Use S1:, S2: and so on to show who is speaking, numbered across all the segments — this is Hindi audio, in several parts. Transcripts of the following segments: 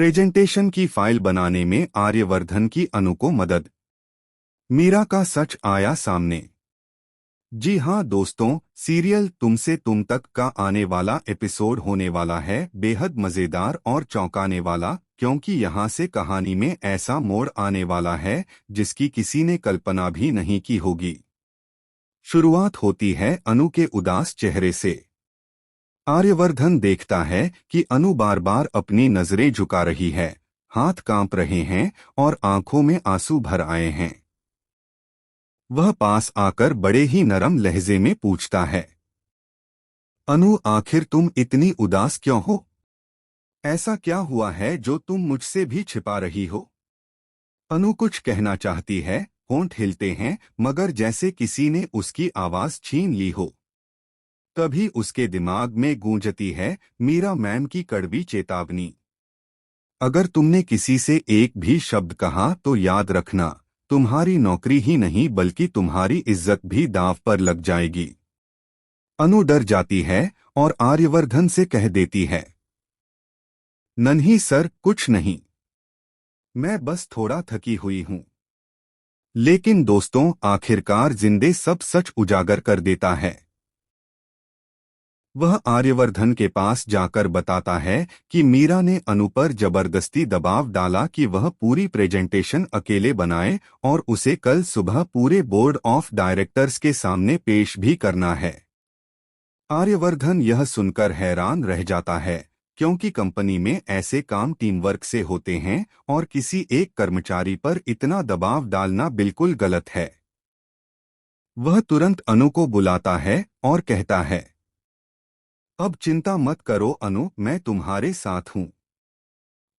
S1: प्रेजेंटेशन की फाइल बनाने में आर्यवर्धन की अनु को मदद। मीरा का सच आया सामने। जी हाँ दोस्तों, सीरियल तुमसे तुम तक का आने वाला एपिसोड होने वाला है बेहद मजेदार और चौंकाने वाला, क्योंकि यहाँ से कहानी में ऐसा मोड़ आने वाला है जिसकी किसी ने कल्पना भी नहीं की होगी। शुरुआत होती है अनु के उदास चेहरे से। आर्यवर्धन देखता है कि अनु बार बार अपनी नजरें झुका रही है, हाथ कांप रहे हैं और आंखों में आंसू भर आए हैं। वह पास आकर बड़े ही नरम लहजे में पूछता है, अनु आखिर तुम इतनी उदास क्यों हो? ऐसा क्या हुआ है जो तुम मुझसे भी छिपा रही हो? अनु कुछ कहना चाहती है, होंठ हिलते हैं, मगर जैसे किसी ने उसकी आवाज छीन ली हो। तभी उसके दिमाग में गूंजती है मीरा मैम की कड़वी चेतावनी। अगर तुमने किसी से एक भी शब्द कहा तो याद रखना, तुम्हारी नौकरी ही नहीं बल्कि तुम्हारी इज्जत भी दांव पर लग जाएगी। अनु डर जाती है और आर्यवर्धन से कह देती है, नन्ही सर कुछ नहीं, मैं बस थोड़ा थकी हुई हूं। लेकिन दोस्तों, आखिरकार जिंदे सब सच उजागर कर देता है। वह आर्यवर्धन के पास जाकर बताता है कि मीरा ने अनु पर जबरदस्ती दबाव डाला कि वह पूरी प्रेजेंटेशन अकेले बनाए और उसे कल सुबह पूरे बोर्ड ऑफ डायरेक्टर्स के सामने पेश भी करना है। आर्यवर्धन यह सुनकर हैरान रह जाता है, क्योंकि कंपनी में ऐसे काम टीम वर्क से होते हैं और किसी एक कर्मचारी पर इतना दबाव डालना बिल्कुल गलत है। वह तुरंत अनु को बुलाता है और कहता है, अब चिंता मत करो अनु, मैं तुम्हारे साथ हूं।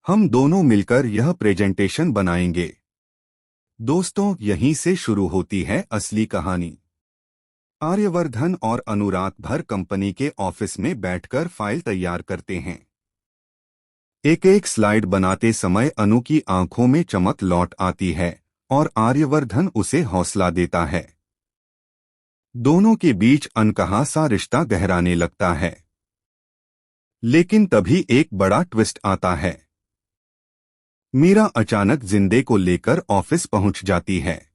S1: हम दोनों मिलकर यह प्रेजेंटेशन बनाएंगे। दोस्तों, यहीं से शुरू होती है असली कहानी। आर्यवर्धन और अनु रात भर कंपनी के ऑफिस में बैठकर फाइल तैयार करते हैं। एक एक स्लाइड बनाते समय अनु की आंखों में चमक लौट आती है और आर्यवर्धन उसे हौसला देता है। दोनों के बीच अनकहा सा रिश्ता गहराने लगता है। लेकिन तभी एक बड़ा ट्विस्ट आता है। मीरा अचानक जिंदे को लेकर ऑफिस पहुंच जाती है।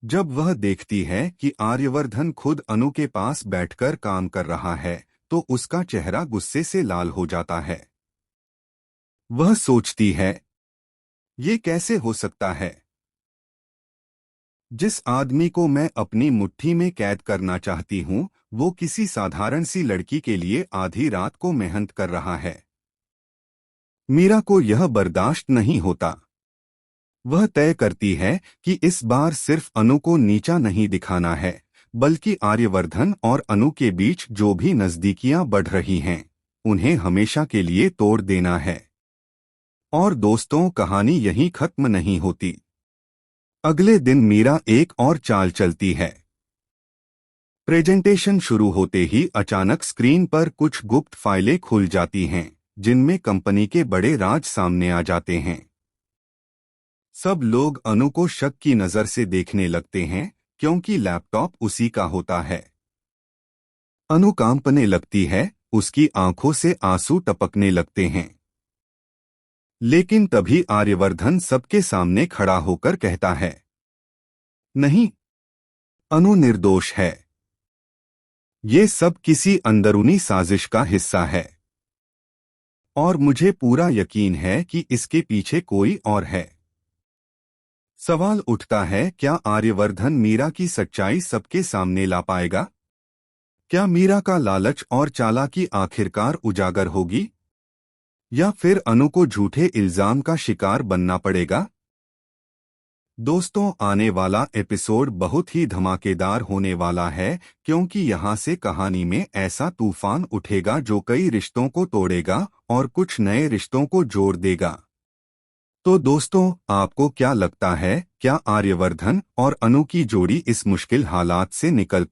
S1: जब वह देखती है कि आर्यवर्धन खुद अनु के पास बैठकर काम कर रहा है, तो उसका चेहरा गुस्से से लाल हो जाता है। वह सोचती है, ये कैसे हो सकता है? जिस आदमी को मैं अपनी मुट्ठी में कैद करना चाहती हूं, वो किसी साधारण सी लड़की के लिए आधी रात को मेहनत कर रहा है। मीरा को यह बर्दाश्त नहीं होता। वह तय करती है कि इस बार सिर्फ अनु को नीचा नहीं दिखाना है, बल्कि आर्यवर्धन और अनु के बीच जो भी नजदीकियां बढ़ रही हैं, उन्हें हमेशा के लिए तोड़ देना है। और दोस्तों, कहानी यहीं खत्म नहीं होती। अगले दिन मीरा एक और चाल चलती है। प्रेजेंटेशन शुरू होते ही अचानक स्क्रीन पर कुछ गुप्त फाइलें खुल जाती हैं, जिनमें कंपनी के बड़े राज सामने आ जाते हैं। सब लोग अनु को शक की नजर से देखने लगते हैं, क्योंकि लैपटॉप उसी का होता है। अनु कांपने लगती है, उसकी आंखों से आंसू टपकने लगते हैं। लेकिन तभी आर्यवर्धन सबके सामने खड़ा होकर कहता है, नहीं, अनु निर्दोष है। ये सब किसी अंदरूनी साजिश का हिस्सा है और मुझे पूरा यकीन है कि इसके पीछे कोई और है। सवाल उठता है, क्या आर्यवर्धन मीरा की सच्चाई सबके सामने ला पाएगा? क्या मीरा का लालच और चालाकी आखिरकार उजागर होगी, या फिर अनु को झूठे इल्जाम का शिकार बनना पड़ेगा? दोस्तों, आने वाला एपिसोड बहुत ही धमाकेदार होने वाला है, क्योंकि यहाँ से कहानी में ऐसा तूफान उठेगा जो कई रिश्तों को तोड़ेगा और कुछ नए रिश्तों को जोड़ देगा। तो दोस्तों, आपको क्या लगता है, क्या आर्यवर्धन और अनु की जोड़ी इस मुश्किल हालात से निकल